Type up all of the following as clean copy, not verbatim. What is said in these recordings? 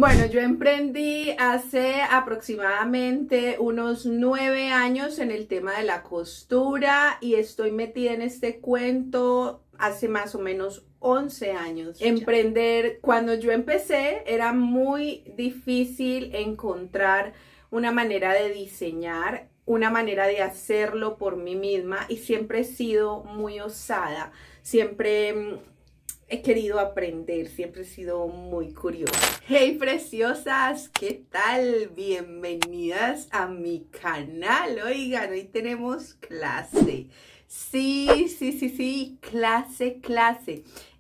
Bueno, yo emprendí hace aproximadamente unos 9 años en el tema de la costura y estoy metida en este cuento hace más o menos 11 años. Emprender, cuando yo empecé, era muy difícil encontrar una manera de diseñar, una manera de hacerlo por mí misma, y siempre he sido muy osada, siempre he querido aprender, siempre he sido muy curiosa. Hey preciosas, ¿qué tal? Bienvenidas a mi canal. Oigan, hoy tenemos clase. Sí, clase.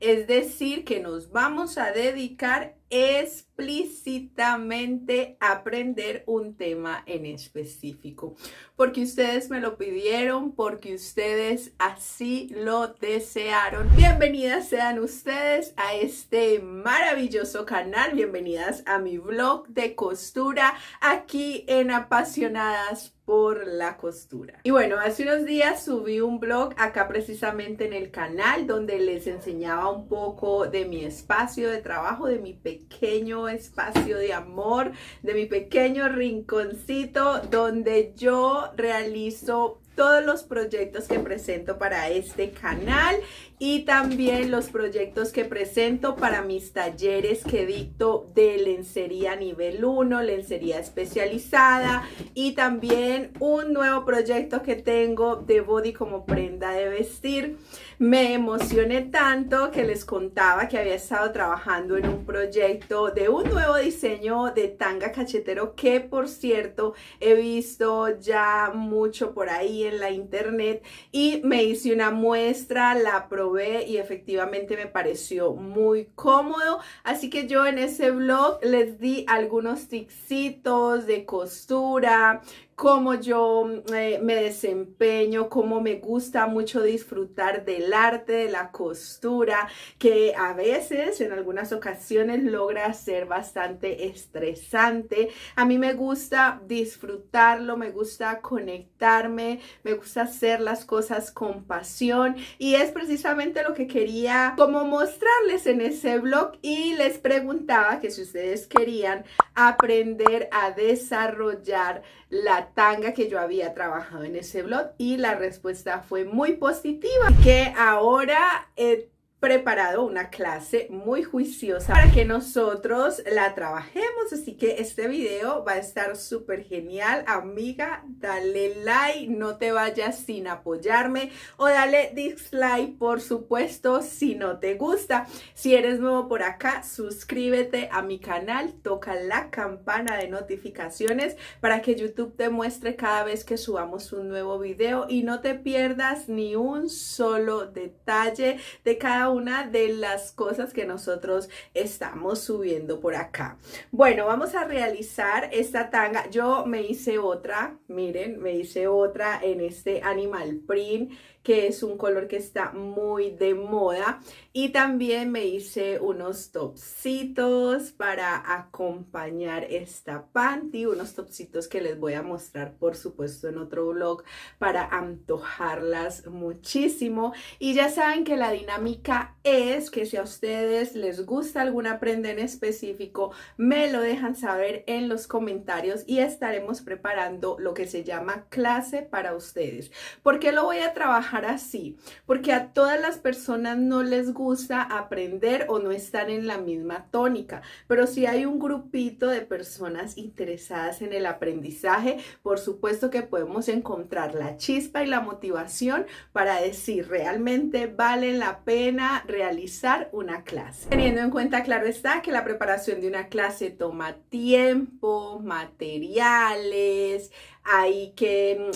Es decir, que nos vamos a dedicar explícitamente a aprender un tema en específico, porque ustedes me lo pidieron, porque ustedes así lo desearon. Bienvenidas sean ustedes a este maravilloso canal, bienvenidas a mi vlog de costura aquí en Apasionadas por la Costura. Y bueno, hace unos días subí un vlog acá precisamente en el canal donde les enseñaba un poco de mi espacio de trabajo, de mi pequeño espacio de amor, de mi pequeño rinconcito donde yo realizo todos los proyectos que presento para este canal y también los proyectos que presento para mis talleres que dicto de lencería nivel 1, lencería especializada, y también un nuevo proyecto que tengo de body como prenda de vestir. Me emocioné tanto que les contaba que había estado trabajando en un proyecto de un nuevo diseño de tanga cachetero que, por cierto, he visto ya mucho por ahí en la internet, y me hice una muestra, la probé y efectivamente me pareció muy cómodo. Así que yo en ese vlog les di algunos tipsitos de costura, cómo yo me desempeño, cómo me gusta mucho disfrutar del arte de la costura, que a veces, en algunas ocasiones, logra ser bastante estresante. A mí me gusta disfrutarlo, me gusta conectarme, me gusta hacer las cosas con pasión, y es precisamente lo que quería como mostrarles en ese vlog. Y les preguntaba que si ustedes querían aprender a desarrollar la tanga que yo había trabajado en ese blog, y la respuesta fue muy positiva, que ahora he preparado una clase muy juiciosa para que nosotros la trabajemos. Así que este video va a estar súper genial. Amiga, dale like, no te vayas sin apoyarme, o dale dislike, por supuesto, si no te gusta. Si eres nuevo por acá, suscríbete a mi canal, toca la campana de notificaciones para que YouTube te muestre cada vez que subamos un nuevo video y no te pierdas ni un solo detalle de cada una de las cosas que nosotros estamos subiendo por acá. Bueno, vamos a realizar esta tanga. Yo me hice otra, miren, me hice otra en este animal print, que es un color que está muy de moda, y también me hice unos topsitos para acompañar esta panty, unos topsitos que les voy a mostrar por supuesto en otro vlog para antojarlas muchísimo. Y ya saben que la dinámica es que si a ustedes les gusta alguna prenda en específico, me lo dejan saber en los comentarios y estaremos preparando lo que se llama clase para ustedes. ¿Por qué lo voy a trabajar así? Porque a todas las personas no les gusta aprender o no están en la misma tónica, pero si hay un grupito de personas interesadas en el aprendizaje, por supuesto que podemos encontrar la chispa y la motivación para decir realmente vale la pena realizar una clase. Teniendo en cuenta, claro está, que la preparación de una clase toma tiempo, materiales, hay que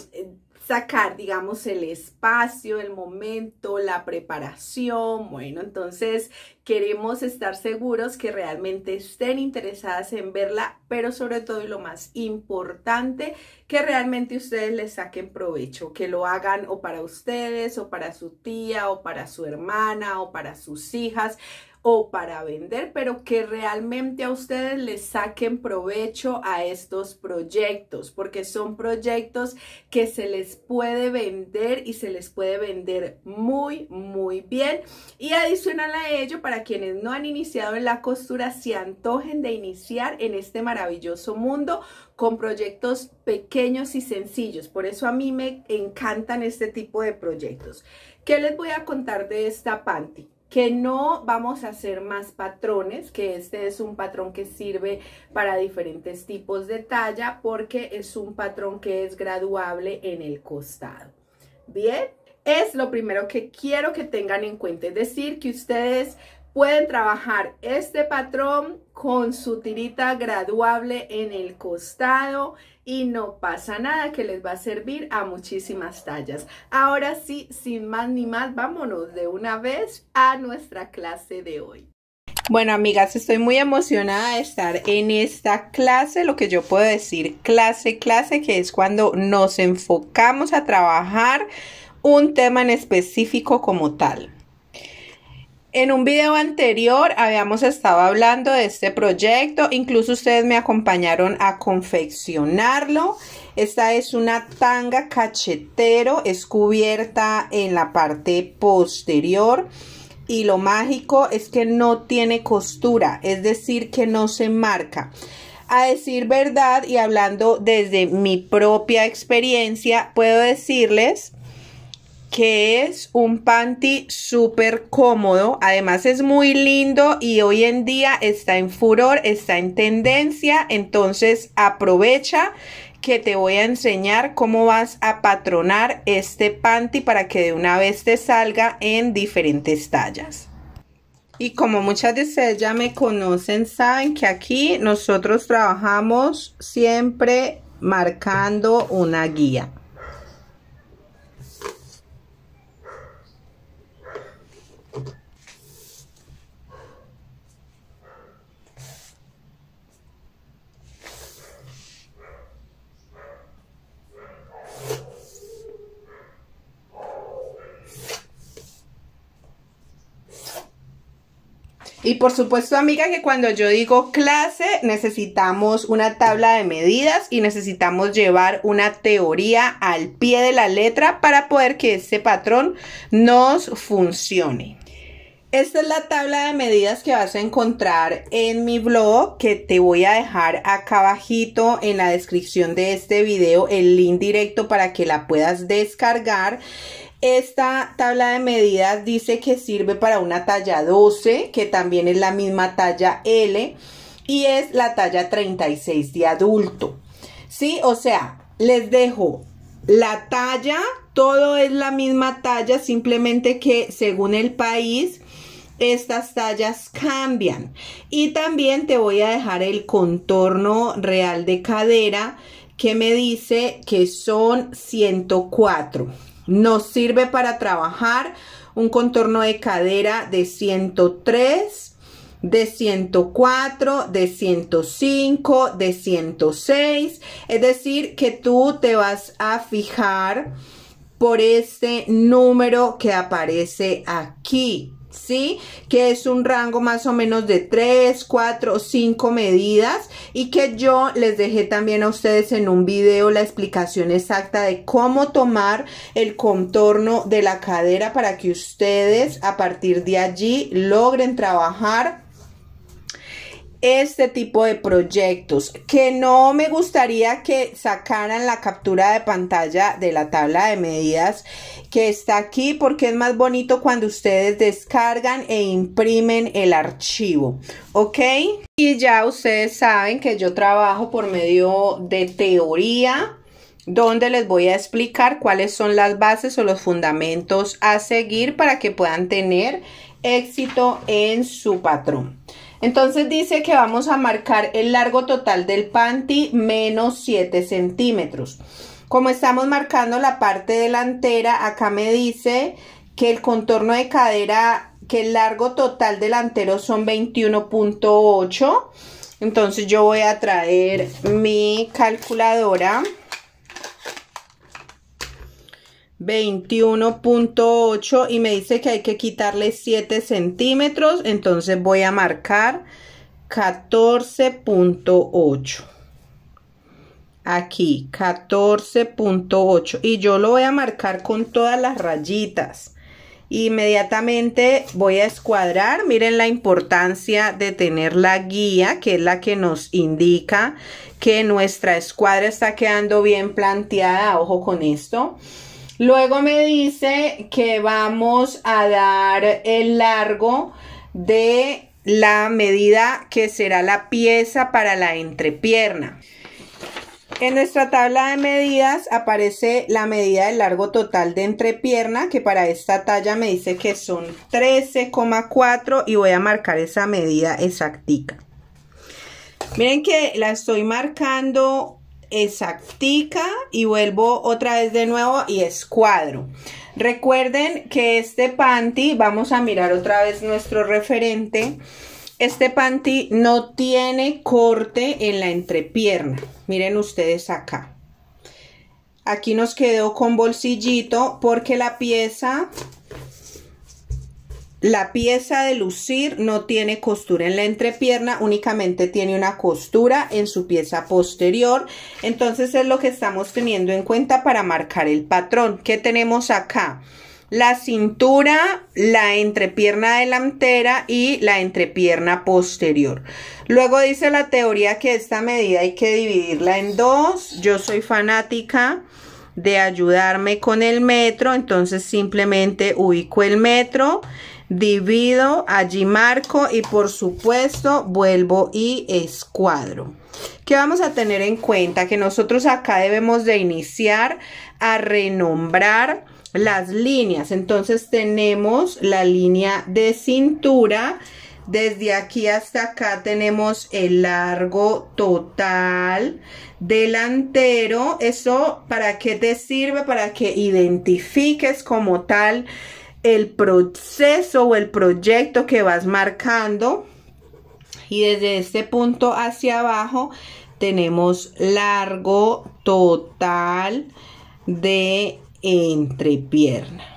sacar, digamos, el espacio, el momento, la preparación. Bueno, entonces queremos estar seguros que realmente estén interesadas en verla, pero sobre todo, y lo más importante, que realmente ustedes les saquen provecho, que lo hagan o para ustedes, o para su tía, o para su hermana, o para sus hijas, o para vender, pero que realmente a ustedes les saquen provecho a estos proyectos, porque son proyectos que se les puede vender y se les puede vender muy, muy bien. Y adicional a ello, para quienes no han iniciado en la costura, se antojen de iniciar en este maravilloso mundo con proyectos pequeños y sencillos. Por eso a mí me encantan este tipo de proyectos. ¿Qué les voy a contar de esta panty? Que no vamos a hacer más patrones, que este es un patrón que sirve para diferentes tipos de talla porque es un patrón que es graduable en el costado. Bien, es lo primero que quiero que tengan en cuenta, es decir, que ustedes pueden trabajar este patrón con su tirita graduable en el costado y no pasa nada, que les va a servir a muchísimas tallas. Ahora sí, sin más ni más, vámonos de una vez a nuestra clase de hoy. Bueno, amigas, estoy muy emocionada de estar en esta clase, lo que yo puedo decir clase, que es cuando nos enfocamos a trabajar un tema en específico como tal. En un video anterior habíamos estado hablando de este proyecto, incluso ustedes me acompañaron a confeccionarlo. Esta es una tanga cachetero, es cubierta en la parte posterior y lo mágico es que no tiene costura, es decir, que no se marca. A decir verdad y hablando desde mi propia experiencia, puedo decirles que es un panty súper cómodo, además es muy lindo y hoy en día está en furor, está en tendencia, entonces aprovecha que te voy a enseñar cómo vas a patronar este panty para que de una vez te salga en diferentes tallas. Y como muchas de ustedes ya me conocen, saben que aquí nosotros trabajamos siempre marcando una guía. Y por supuesto, amiga, que cuando yo digo clase, necesitamos una tabla de medidas y necesitamos llevar una teoría al pie de la letra para poder que este patrón nos funcione. Esta es la tabla de medidas que vas a encontrar en mi blog, que te voy a dejar acá abajito en la descripción de este video el link directo para que la puedas descargar. Esta tabla de medidas dice que sirve para una talla 12, que también es la misma talla L, y es la talla 36 de adulto. ¿Sí? O sea, les dejo la talla, todo es la misma talla, simplemente que según el país estas tallas cambian. Y también te voy a dejar el contorno real de cadera, que me dice que son 104. Nos sirve para trabajar un contorno de cadera de 103, de 104, de 105, de 106. Es decir, que tú te vas a fijar por este número que aparece aquí, ¿sí? Que es un rango más o menos de 3, 4, 5 medidas, y que yo les dejé también a ustedes en un video la explicación exacta de cómo tomar el contorno de la cadera para que ustedes a partir de allí logren trabajar este tipo de proyectos. Que no me gustaría que sacaran la captura de pantalla de la tabla de medidas que está aquí, porque es más bonito cuando ustedes descargan e imprimen el archivo, ¿ok? Y ya ustedes saben que yo trabajo por medio de teoría, donde les voy a explicar cuáles son las bases o los fundamentos a seguir para que puedan tener éxito en su patrón. Entonces dice que vamos a marcar el largo total del panty menos 7 centímetros. Como estamos marcando la parte delantera, acá me dice que el contorno de cadera, que el largo total delantero son 21.8. Entonces yo voy a traer mi calculadora. 21.8 y me dice que hay que quitarle 7 centímetros, entonces voy a marcar 14.8. Aquí 14.8 y yo lo voy a marcar con todas las rayitas. Inmediatamente voy a escuadrar. Miren la importancia de tener la guía, que es la que nos indica que nuestra escuadra está quedando bien planteada. Ojo con esto. Luego me dice que vamos a dar el largo de la medida que será la pieza para la entrepierna. En nuestra tabla de medidas aparece la medida del largo total de entrepierna, que para esta talla me dice que son 13,4 y voy a marcar esa medida exactica. Miren que la estoy marcando exactica y vuelvo otra vez de nuevo y escuadro. Recuerden que este panty, vamos a mirar otra vez nuestro referente. Este panty no tiene corte en la entrepierna. Miren ustedes acá. Aquí nos quedó con bolsillito porque la pieza de lucir no tiene costura en la entrepierna, únicamente tiene una costura en su pieza posterior. Entonces es lo que estamos teniendo en cuenta para marcar el patrón. ¿Qué tenemos acá? La cintura, la entrepierna delantera y la entrepierna posterior. Luego dice la teoría que esta medida hay que dividirla en dos. Yo soy fanática de ayudarme con el metro, entonces simplemente ubico el metro, divido, allí marco y por supuesto vuelvo y escuadro. ¿Qué vamos a tener en cuenta? Que nosotros acá debemos de iniciar a renombrar las líneas. Entonces tenemos la línea de cintura, desde aquí hasta acá tenemos el largo total delantero. ¿Eso para qué te sirve? Para que identifiques como tal el proceso o el proyecto que vas marcando. Y desde este punto hacia abajo tenemos largo total de entrepierna.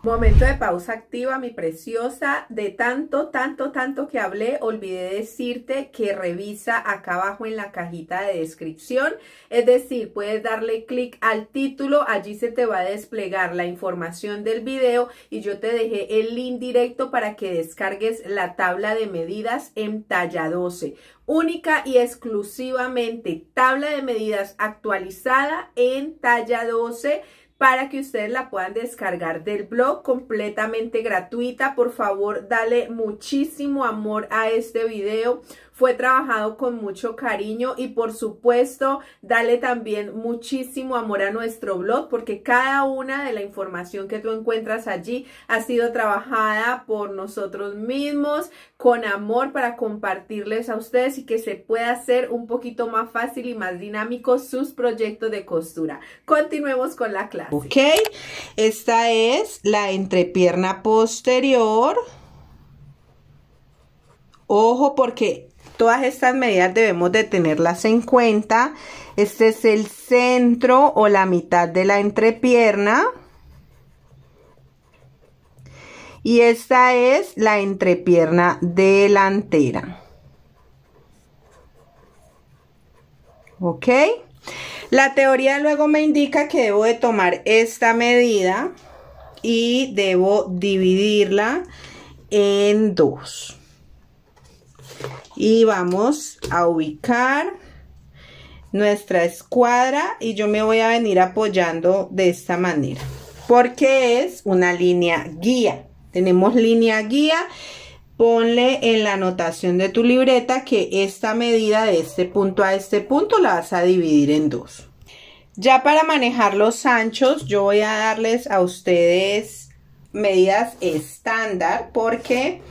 Momento de pausa activa, mi preciosa. De tanto que hablé, olvidé decirte que revisa acá abajo en la cajita de descripción. Es decir, puedes darle clic al título, allí se te va a desplegar la información del video y yo te dejé el link directo para que descargues la tabla de medidas en talla 12. Única y exclusivamente tabla de medidas actualizada en talla 12 para que ustedes la puedan descargar del blog, completamente gratuita. Por favor, dale muchísimo amor a este video. Fue trabajado con mucho cariño y por supuesto dale también muchísimo amor a nuestro blog, porque cada una de la información que tú encuentras allí ha sido trabajada por nosotros mismos con amor para compartirles a ustedes y que se pueda hacer un poquito más fácil y más dinámico sus proyectos de costura. Continuemos con la clase. Ok, esta es la entrepierna posterior. Ojo, porque todas estas medidas debemos de tenerlas en cuenta. Este es el centro o la mitad de la entrepierna. Y esta es la entrepierna delantera. ¿Ok? La teoría luego me indica que debo de tomar esta medida y debo dividirla en dos. Y vamos a ubicar nuestra escuadra y yo me voy a venir apoyando de esta manera porque es una línea guía. Tenemos línea guía. Ponle en la anotación de tu libreta que esta medida de este punto a este punto la vas a dividir en dos. Ya para manejar los anchos yo voy a darles a ustedes medidas estándar porque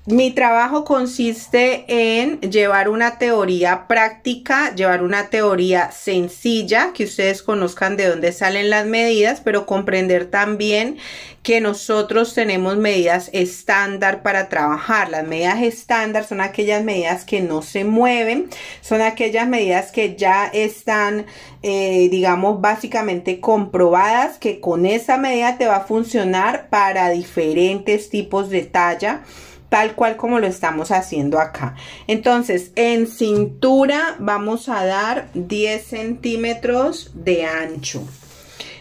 Mi trabajo consiste en llevar una teoría práctica, llevar una teoría sencilla, que ustedes conozcan de dónde salen las medidas, pero comprender también que nosotros tenemos medidas estándar para trabajar. Las medidas estándar son aquellas medidas que no se mueven, son aquellas medidas que ya están, digamos, básicamente comprobadas, que con esa medida te va a funcionar para diferentes tipos de talla, tal cual como lo estamos haciendo acá. Entonces, en cintura vamos a dar 10 centímetros de ancho.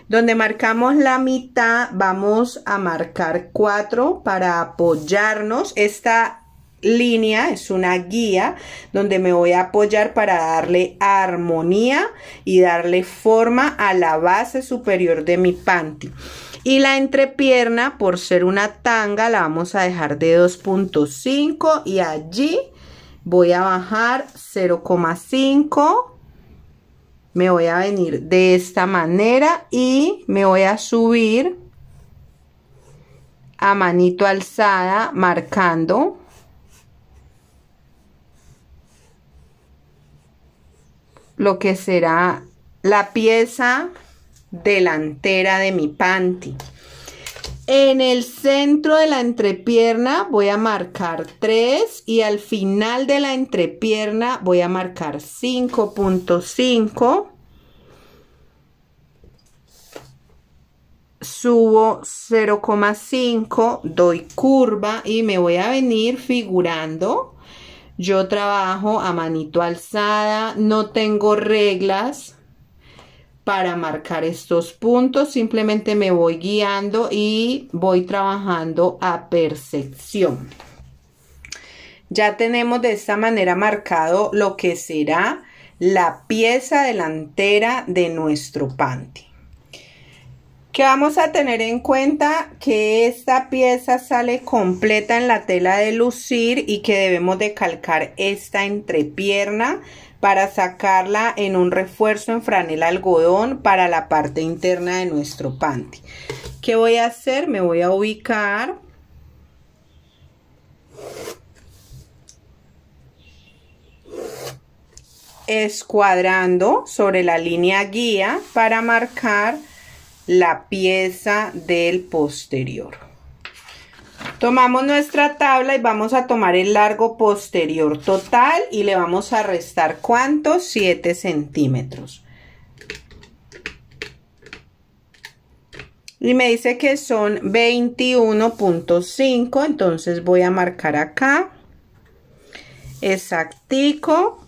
Donde marcamos la mitad, vamos a marcar 4 para apoyarnos. Esta línea es una guía donde me voy a apoyar para darle armonía y darle forma a la base superior de mi panty. Y la entrepierna, por ser una tanga, la vamos a dejar de 2.5 y allí voy a bajar 0,5. Me voy a venir de esta manera y me voy a subir a manito alzada marcando lo que será la pieza delantera de mi panty. En el centro de la entrepierna voy a marcar 3 y al final de la entrepierna voy a marcar 5.5. Subo 0,5, doy curva y me voy a venir figurando. Yo trabajo a manito alzada, no tengo reglas para marcar estos puntos, simplemente me voy guiando y voy trabajando a percepción. Ya tenemos de esta manera marcado lo que será la pieza delantera de nuestro panty. Que vamos a tener en cuenta que esta pieza sale completa en la tela de lucir y que debemos de calcar esta entrepierna para sacarla en un refuerzo en franela algodón para la parte interna de nuestro panty. ¿Qué voy a hacer? Me voy a ubicar escuadrando sobre la línea guía para marcar la pieza del posterior. Tomamos nuestra tabla y vamos a tomar el largo posterior total y le vamos a restar ¿cuántos? 7 centímetros. Y me dice que son 21.5, entonces voy a marcar acá exactico.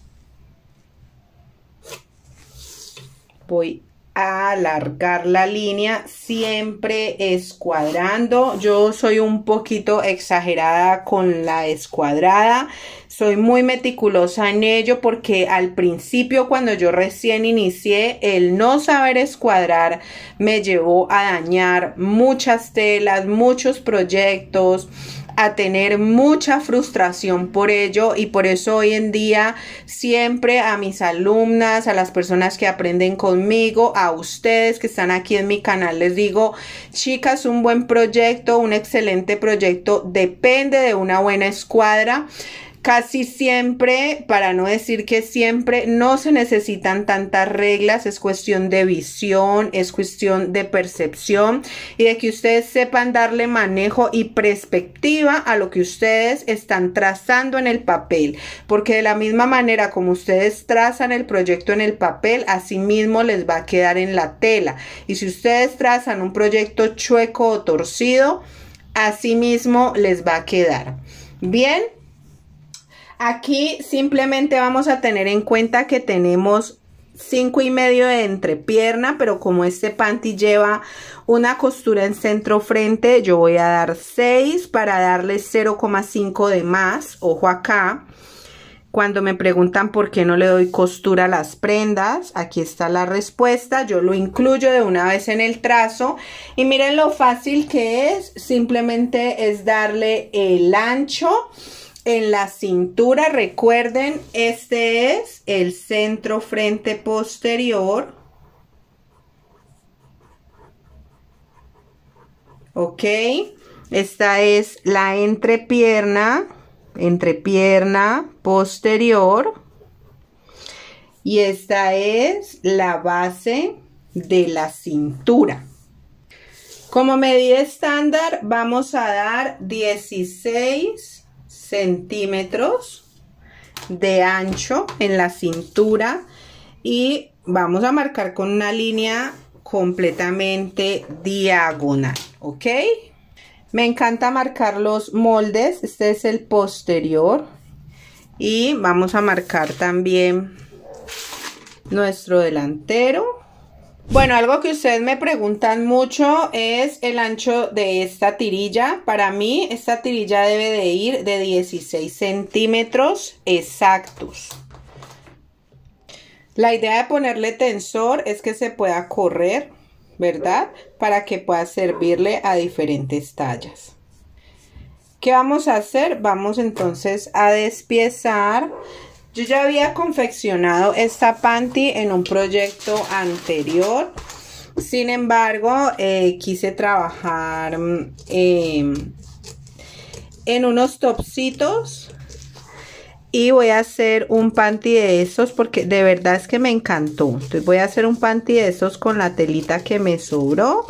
Voy a alargar la línea, siempre escuadrando. Yo soy un poquito exagerada con la escuadrada, soy muy meticulosa en ello porque al principio, cuando yo recién inicié, el no saber escuadrar me llevó a dañar muchas telas, muchos proyectos, a tener mucha frustración por ello, y por eso hoy en día siempre a mis alumnas, a las personas que aprenden conmigo, a ustedes que están aquí en mi canal, les digo: chicas, un buen proyecto, un excelente proyecto depende de una buena escuadra. Casi siempre, para no decir que siempre, no se necesitan tantas reglas, es cuestión de visión, es cuestión de percepción y de que ustedes sepan darle manejo y perspectiva a lo que ustedes están trazando en el papel, porque de la misma manera como ustedes trazan el proyecto en el papel, así mismo les va a quedar en la tela, y si ustedes trazan un proyecto chueco o torcido, así mismo les va a quedar. Bien. Aquí simplemente vamos a tener en cuenta que tenemos 5,5 de entrepierna, pero como este panty lleva una costura en centro frente, yo voy a dar 6 para darle 0,5 de más. Ojo acá, cuando me preguntan por qué no le doy costura a las prendas, aquí está la respuesta. Yo lo incluyo de una vez en el trazo y miren lo fácil que es. Simplemente es darle el ancho en la cintura. Recuerden, este es el centro frente posterior. Ok, esta es la entrepierna entrepierna posterior y esta es la base de la cintura. Como medida estándar vamos a dar 16 centímetros de ancho en la cintura y vamos a marcar con una línea completamente diagonal, ¿ok? Me encanta marcar los moldes. Este es el posterior y vamos a marcar también nuestro delantero. Bueno, algo que ustedes me preguntan mucho es el ancho de esta tirilla. Para mí esta tirilla debe de ir de 16 centímetros exactos. La idea de ponerle tensor es que se pueda correr, ¿verdad? Para que pueda servirle a diferentes tallas. ¿Qué vamos a hacer? Vamos entonces a despiezar. Yo ya había confeccionado esta panty en un proyecto anterior. Sin embargo, quise trabajar en unos topsitos. Y voy a hacer un panty de esos porque de verdad es que me encantó. Entonces voy a hacer un panty de esos con la telita que me sobró.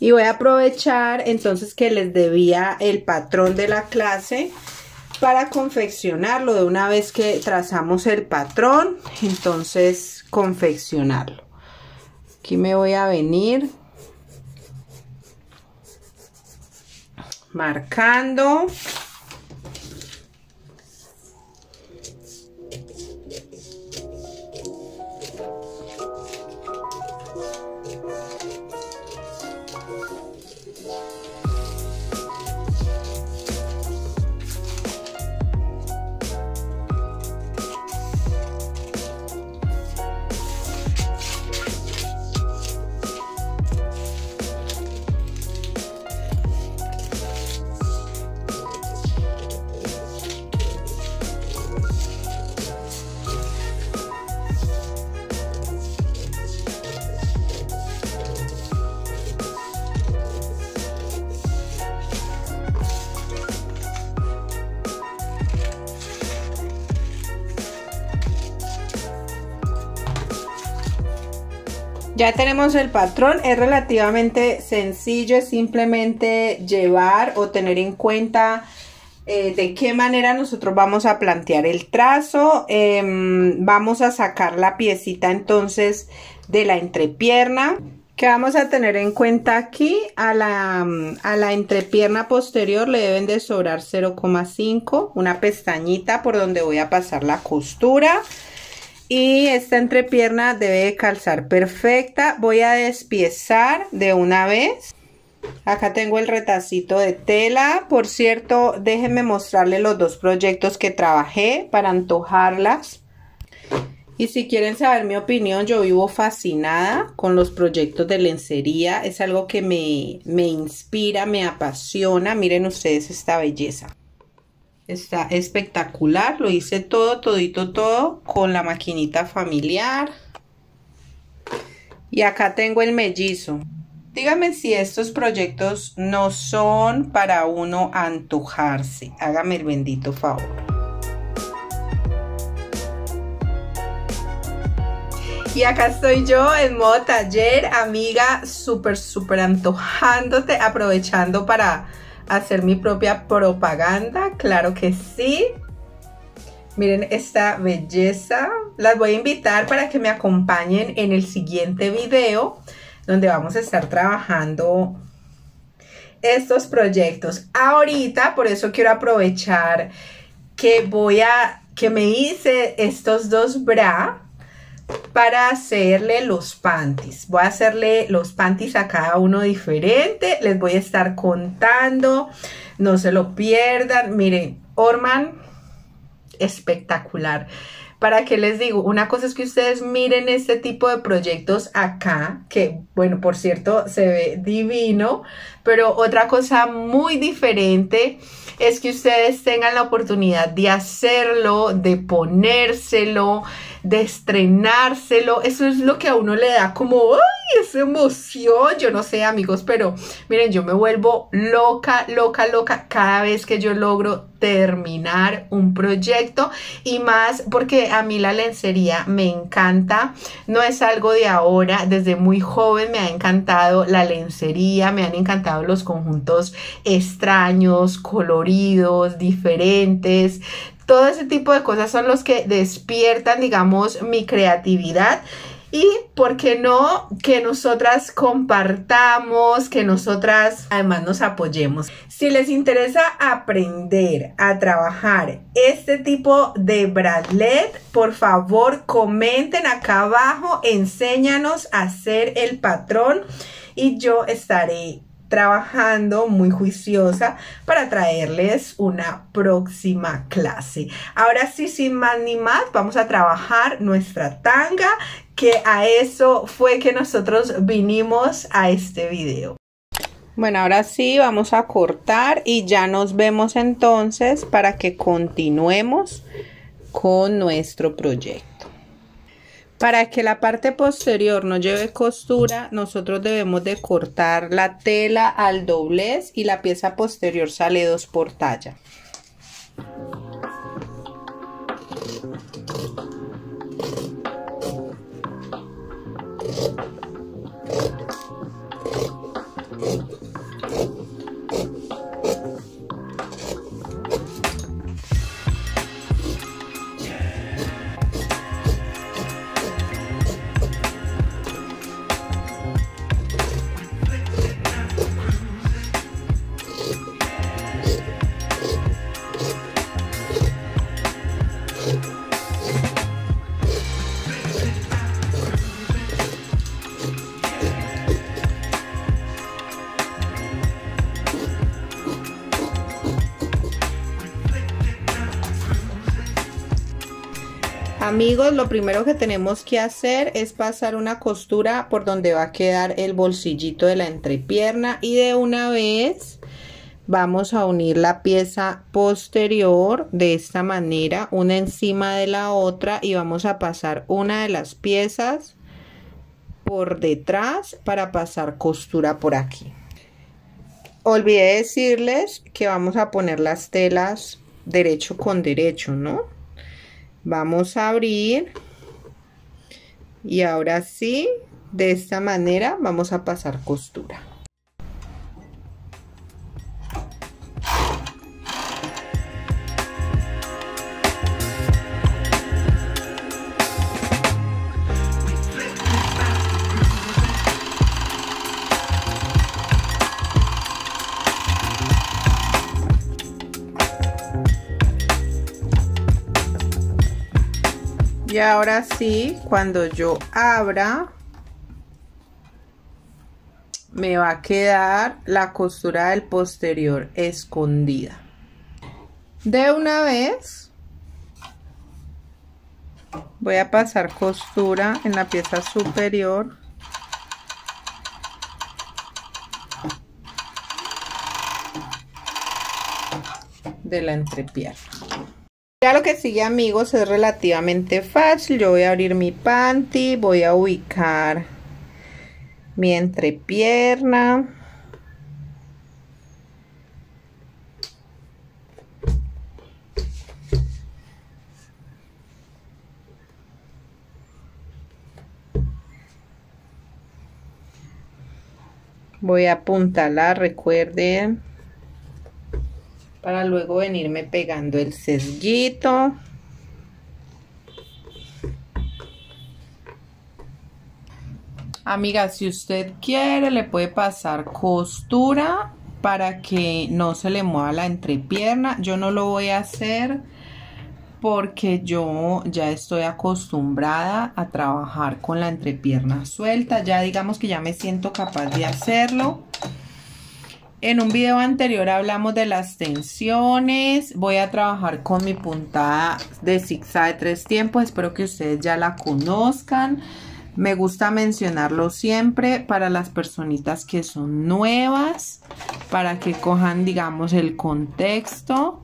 Y voy a aprovechar entonces que les debía el patrón de la clase para confeccionarlo de una vez que trazamos el patrón. Entonces confeccionarlo. Aquí me voy a venir marcando. Ya tenemos el patrón, es relativamente sencillo, es simplemente llevar o tener en cuenta de qué manera nosotros vamos a plantear el trazo. Vamos a sacar la piecita entonces de la entrepierna. Que vamos a tener en cuenta aquí, a la entrepierna posterior le deben de sobrar 0,5, una pestañita por donde voy a pasar la costura. Y esta entrepierna debe de calzar perfecta. Voy a despiezar de una vez. Acá tengo el retacito de tela. Por cierto, déjenme mostrarles los dos proyectos que trabajé para antojarlas. Y si quieren saber mi opinión, yo vivo fascinada con los proyectos de lencería. Es algo que me inspira, me apasiona. Miren ustedes esta belleza. Está espectacular, lo hice todo con la maquinita familiar. Y acá tengo el mellizo. Díganme si estos proyectos no son para uno antojarse. Hágame el bendito favor. Y acá estoy yo en modo taller, amiga, súper antojándote, aprovechando para hacer mi propia propaganda, claro que sí. Miren esta belleza. Las voy a invitar para que me acompañen en el siguiente video donde vamos a estar trabajando estos proyectos. Ahorita, por eso quiero aprovechar que me hice estos dos bra para hacerle los panties. Voy a hacerle los panties a cada uno diferente. Les voy a estar contando. No se lo pierdan. Miren, Orman, espectacular. ¿Para qué les digo? Una cosa es que ustedes miren este tipo de proyectos acá, que bueno, por cierto, se ve divino, pero otra cosa muy diferente es que ustedes tengan la oportunidad de hacerlo, de ponérselo, de estrenárselo. Eso es lo que a uno le da como, ¡ay! Esa emoción. Yo no sé, amigos, pero miren, yo me vuelvo loca cada vez que yo logro terminar un proyecto, y más porque a mí la lencería me encanta, no es algo de ahora, desde muy joven me ha encantado la lencería, me han encantado los conjuntos extraños, coloridos, diferentes. Todo ese tipo de cosas son los que despiertan, digamos, mi creatividad. Y por qué no que nosotras compartamos, que nosotras además nos apoyemos. Si les interesa aprender a trabajar este tipo de bracelet, por favor comenten acá abajo, enséñanos a hacer el patrón y yo estaré trabajando muy juiciosa para traerles una próxima clase. Ahora sí, sin más ni más, vamos a trabajar nuestra tanga, que a eso fue que nosotros vinimos a este video. Bueno, ahora sí vamos a cortar y ya nos vemos entonces para que continuemos con nuestro proyecto. Para que la parte posterior no lleve costura, nosotros debemos de cortar la tela al doblez y la pieza posterior sale 2 por talla. Amigos, lo primero que tenemos que hacer es pasar una costura por donde va a quedar el bolsillito de la entrepierna y de una vez vamos a unir la pieza posterior de esta manera, una encima de la otra, y vamos a pasar una de las piezas por detrás para pasar costura por aquí. Olvidé decirles que vamos a poner las telas derecho con derecho, ¿no? Vamos a abrir y ahora sí, de esta manera vamos a pasar costura. Y ahora sí, cuando yo abra, me va a quedar la costura del posterior escondida. De una vez voy a pasar costura en la pieza superior. De la entrepierna. Ya lo que sigue, amigos, es relativamente fácil. Yo voy a abrir mi panty, voy a ubicar mi entrepierna. Voy a apuntalar, recuerden, para luego venirme pegando el sesguito. Amiga, si usted quiere, le puede pasar costura para que no se le mueva la entrepierna. Yo no lo voy a hacer porque yo ya estoy acostumbrada a trabajar con la entrepierna suelta. Ya digamos que ya me siento capaz de hacerlo. En un video anterior hablamos de las tensiones. Voy a trabajar con mi puntada de zigzag de 3 tiempos. Espero que ustedes ya la conozcan. Me gusta mencionarlo siempre para las personitas que son nuevas, para que cojan, digamos, el contexto.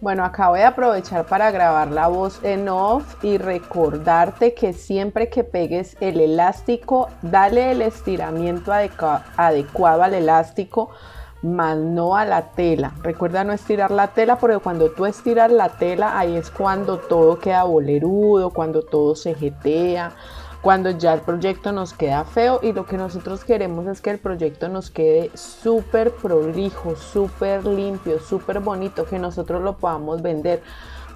Bueno, acá voy a aprovechar para grabar la voz en off y recordarte que siempre que pegues el elástico, dale el estiramiento adecuado al elástico, más no a la tela. Recuerda no estirar la tela, porque cuando tú estiras la tela, ahí es cuando todo queda bolerudo, cuando todo se jetea, cuando ya el proyecto nos queda feo, y lo que nosotros queremos es que el proyecto nos quede súper prolijo, súper limpio, súper bonito, que nosotros lo podamos vender.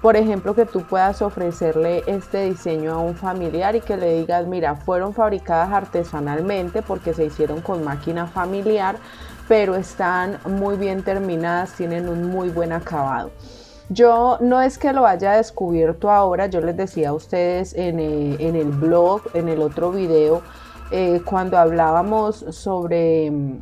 Por ejemplo, que tú puedas ofrecerle este diseño a un familiar y que le digas, mira, fueron fabricadas artesanalmente porque se hicieron con máquina familiar, pero están muy bien terminadas, tienen un muy buen acabado. Yo no es que lo haya descubierto ahora, yo les decía a ustedes en el blog, en el otro video, cuando hablábamos sobre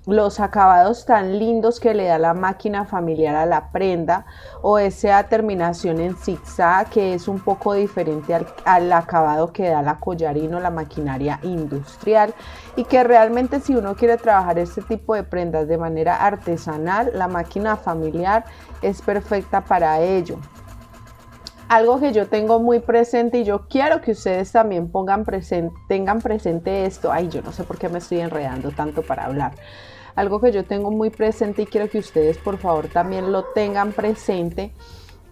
los acabados tan lindos que le da la máquina familiar a la prenda, o esa terminación en zigzag que es un poco diferente al acabado que da la Collarino, la maquinaria industrial, y que realmente si uno quiere trabajar este tipo de prendas de manera artesanal, la máquina familiar es perfecta para ello. Algo que yo tengo muy presente y yo quiero que ustedes también tengan presente esto. Ay, yo no sé por qué me estoy enredando tanto para hablar. Algo que yo tengo muy presente y quiero que ustedes por favor también lo tengan presente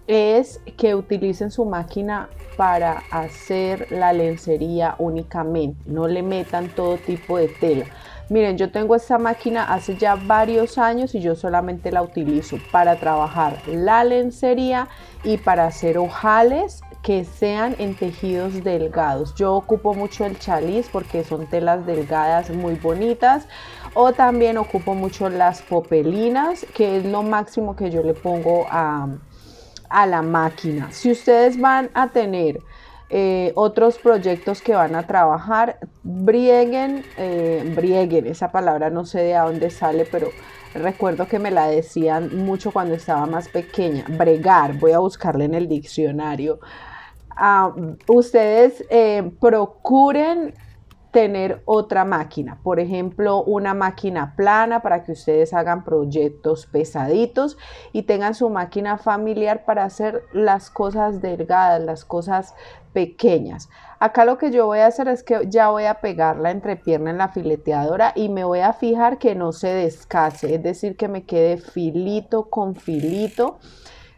es que utilicen su máquina para hacer la lencería únicamente. No le metan todo tipo de tela. Miren, yo tengo esta máquina hace ya varios años y yo solamente la utilizo para trabajar la lencería y para hacer ojales que sean en tejidos delgados. Yo ocupo mucho el chaliz porque son telas delgadas muy bonitas, o también ocupo mucho las popelinas, que es lo máximo que yo le pongo a la máquina. Si ustedes van a tener otros proyectos que van a trabajar, brieguen, esa palabra no sé de dónde sale, pero recuerdo que me la decían mucho cuando estaba más pequeña. Bregar, voy a buscarla en el diccionario. Ustedes procuren tener otra máquina, por ejemplo una máquina plana para que ustedes hagan proyectos pesaditos, y tengan su máquina familiar para hacer las cosas delgadas, las cosas pequeñas. Acá lo que yo voy a hacer es que ya voy a pegar la entrepierna en la fileteadora y me voy a fijar que no se descase, es decir, que me quede filito con filito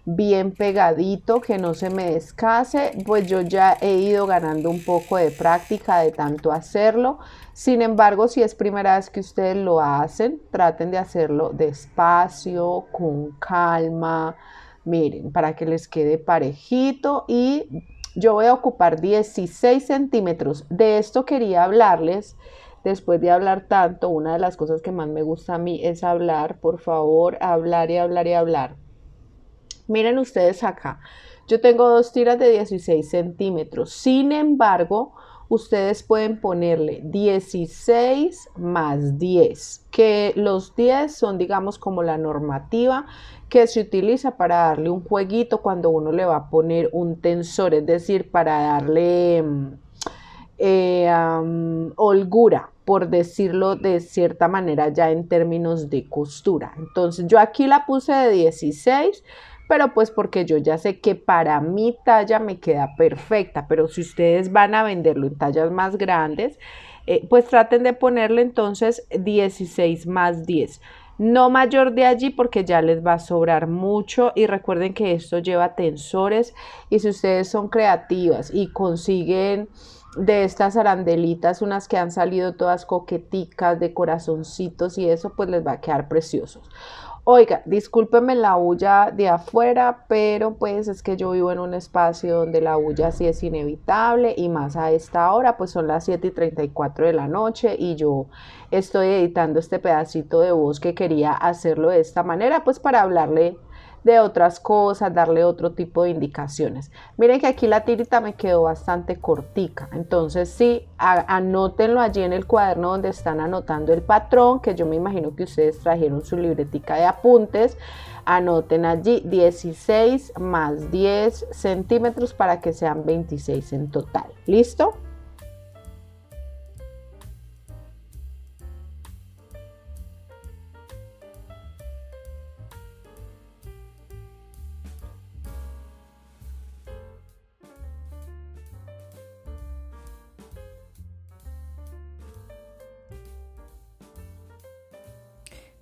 bien pegadito, que no se me descase. Pues yo ya he ido ganando un poco de práctica de tanto hacerlo. Sin embargo, si es primera vez que ustedes lo hacen, traten de hacerlo despacio, con calma, miren, para que les quede parejito. Y yo voy a ocupar 16 centímetros. De esto quería hablarles. Después de hablar tanto, una de las cosas que más me gusta a mí es hablar. Por favor, hablar y hablar y hablar. Miren ustedes acá, yo tengo dos tiras de 16 centímetros. Sin embargo, ustedes pueden ponerle 16 más 10, que los 10 son, digamos, como la normativa que se utiliza para darle un jueguito cuando uno le va a poner un tensor, es decir, para darle holgura, por decirlo de cierta manera, ya en términos de costura. Entonces yo aquí la puse de 16, pero pues porque yo ya sé que para mi talla me queda perfecta, pero si ustedes van a venderlo en tallas más grandes, pues traten de ponerle entonces 16 más 10. No mayor de allí porque ya les va a sobrar mucho, y recuerden que esto lleva tensores, y si ustedes son creativas y consiguen de estas arandelitas, unas que han salido todas coqueticas de corazoncitos y eso, pues les va a quedar preciosos. Oiga, discúlpenme la bulla de afuera, pero pues es que yo vivo en un espacio donde la bulla sí es inevitable, y más a esta hora, pues son las 7:34 de la noche y yo estoy editando este pedacito de voz que quería hacerlo de esta manera, pues para hablarle de otras cosas, darle otro tipo de indicaciones. Miren que aquí la tirita me quedó bastante cortica, entonces sí, anótenlo allí en el cuaderno donde están anotando el patrón, que yo me imagino que ustedes trajeron su libretica de apuntes. Anoten allí 16 más 10 centímetros para que sean 26 en total. ¿Listo?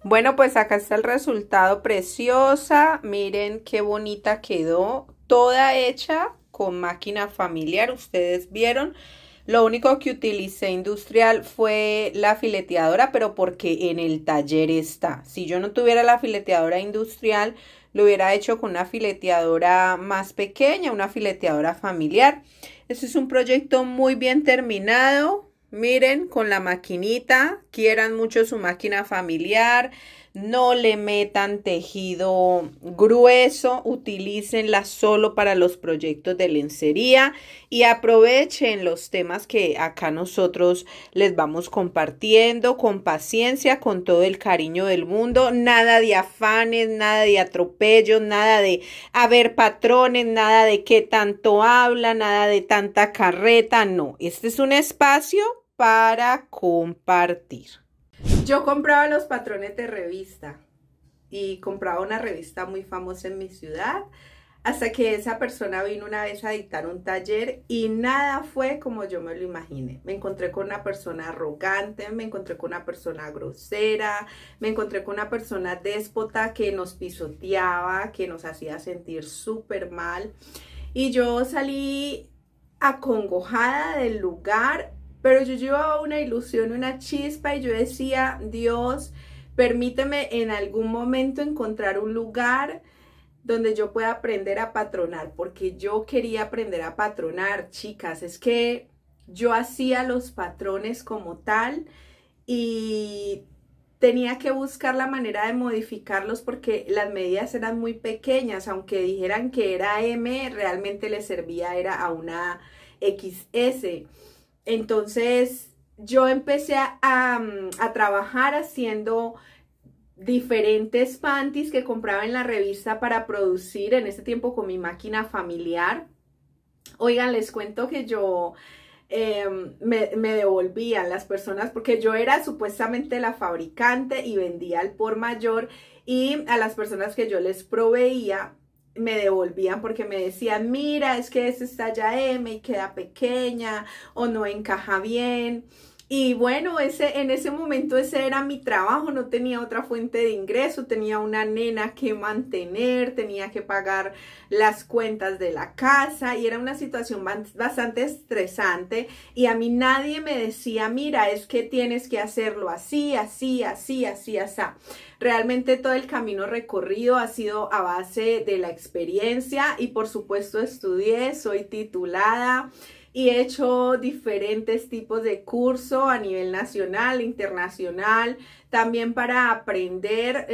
Bueno, pues acá está el resultado, preciosa. Miren qué bonita quedó, toda hecha con máquina familiar. Ustedes vieron, lo único que utilicé industrial fue la fileteadora, pero porque en el taller está. Si yo no tuviera la fileteadora industrial, lo hubiera hecho con una fileteadora más pequeña, una fileteadora familiar. Este es un proyecto muy bien terminado. Miren, con la maquinita, quieran mucho su máquina familiar, no le metan tejido grueso, utilícenla solo para los proyectos de lencería y aprovechen los temas que acá nosotros les vamos compartiendo con paciencia, con todo el cariño del mundo, nada de afanes, nada de atropellos, nada de haber patrones, nada de qué tanto habla, nada de tanta carreta, no, este es un espacio para compartir. Yo compraba los patrones de revista y compraba una revista muy famosa en mi ciudad hasta que esa persona vino una vez a dictar un taller y nada fue como yo me lo imaginé. Me encontré con una persona arrogante, me encontré con una persona grosera, me encontré con una persona déspota que nos pisoteaba, que nos hacía sentir súper mal y yo salí acongojada del lugar. Pero yo llevaba una ilusión, una chispa y yo decía, Dios, permíteme en algún momento encontrar un lugar donde yo pueda aprender a patronar, porque yo quería aprender a patronar, chicas. Es que yo hacía los patrones como tal y tenía que buscar la manera de modificarlos porque las medidas eran muy pequeñas, aunque dijeran que era M, realmente le servía era a una XS. Entonces yo empecé a trabajar haciendo diferentes panties que compraba en la revista para producir en ese tiempo con mi máquina familiar. Oigan, les cuento que yo me devolvían las personas porque yo era supuestamente la fabricante y vendía al por mayor y a las personas que yo les proveía me devolvían porque me decían, mira, es que esta es talla M y queda pequeña o no encaja bien. Y bueno, en ese momento ese era mi trabajo, no tenía otra fuente de ingreso, tenía una nena que mantener, tenía que pagar las cuentas de la casa y era una situación bastante estresante y a mí nadie me decía, mira, es que tienes que hacerlo así, así, así, así, así. Realmente todo el camino recorrido ha sido a base de la experiencia y por supuesto estudié, soy titulada y he hecho diferentes tipos de curso a nivel nacional, internacional, también para aprender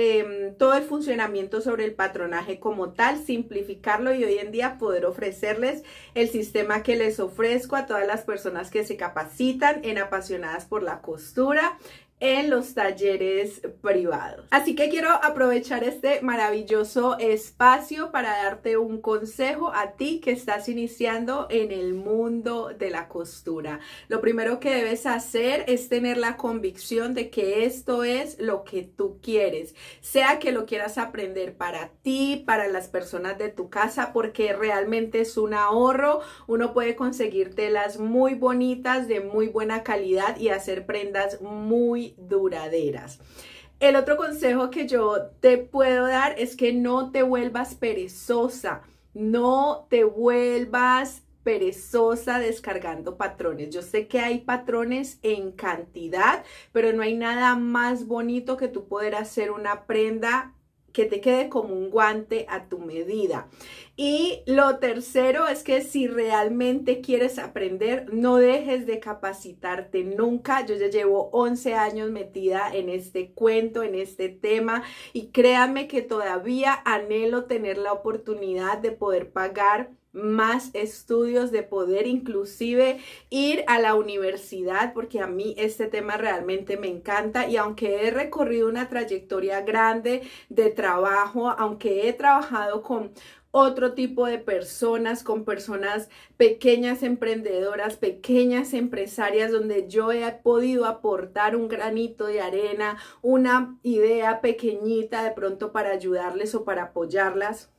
todo el funcionamiento sobre el patronaje como tal, simplificarlo y hoy en día poder ofrecerles el sistema que les ofrezco a todas las personas que se capacitan en Apasionadas por la Costura en los talleres privados. Así que quiero aprovechar este maravilloso espacio para darte un consejo a ti que estás iniciando en el mundo de la costura. Lo primero que debes hacer es tener la convicción de que esto es lo que tú quieres, sea que lo quieras aprender para ti, para las personas de tu casa, porque realmente es un ahorro. Uno puede conseguir telas muy bonitas, de muy buena calidad y hacer prendas muy duraderas. El otro consejo que yo te puedo dar es que no te vuelvas perezosa, no te vuelvas perezosa descargando patrones. Yo sé que hay patrones en cantidad, pero no hay nada más bonito que tú poder hacer una prenda que te quede como un guante a tu medida. Y lo tercero es que si realmente quieres aprender, no dejes de capacitarte nunca. Yo ya llevo 11 años metida en este cuento, en este tema, y créanme que todavía anhelo tener la oportunidad de poder pagar más estudios, de poder inclusive ir a la universidad, porque a mí este tema realmente me encanta y aunque he recorrido una trayectoria grande de trabajo, aunque he trabajado con otro tipo de personas, con personas pequeñas emprendedoras, pequeñas empresarias, donde yo he podido aportar un granito de arena, una idea pequeñita de pronto para ayudarles o para apoyarlas.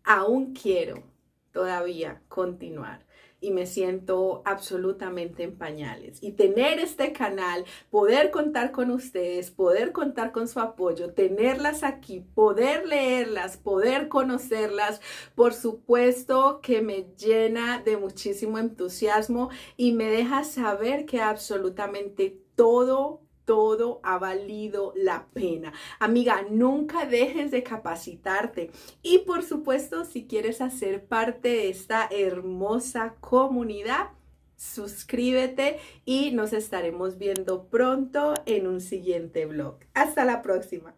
Aún quiero todavía continuar. Y me siento absolutamente en pañales. Y tener este canal, poder contar con ustedes, poder contar con su apoyo, tenerlas aquí, poder leerlas, poder conocerlas, por supuesto que me llena de muchísimo entusiasmo y me deja saber que absolutamente todo ha valido la pena. Amiga, nunca dejes de capacitarte. Y por supuesto, si quieres hacer parte de esta hermosa comunidad, suscríbete y nos estaremos viendo pronto en un siguiente vlog. Hasta la próxima.